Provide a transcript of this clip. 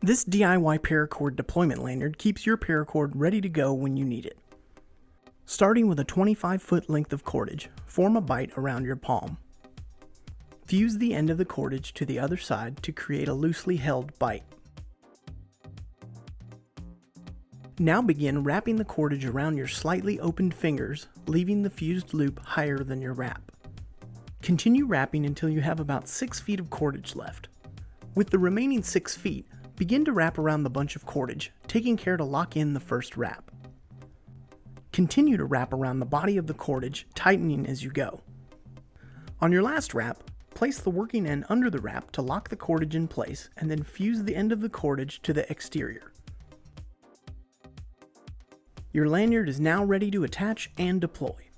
This DIY Paracord Deployment Lanyard keeps your paracord ready to go when you need it. Starting with a 25-foot length of cordage, form a bight around your palm. Fuse the end of the cordage to the other side to create a loosely held bight. Now begin wrapping the cordage around your slightly opened fingers, leaving the fused loop higher than your wrap. Continue wrapping until you have about 6 feet of cordage left. With the remaining 6 feet, begin to wrap around the bunch of cordage, taking care to lock in the first wrap. Continue to wrap around the body of the cordage, tightening as you go. On your last wrap, place the working end under the wrap to lock the cordage in place, and then fuse the end of the cordage to the exterior. Your lanyard is now ready to attach and deploy.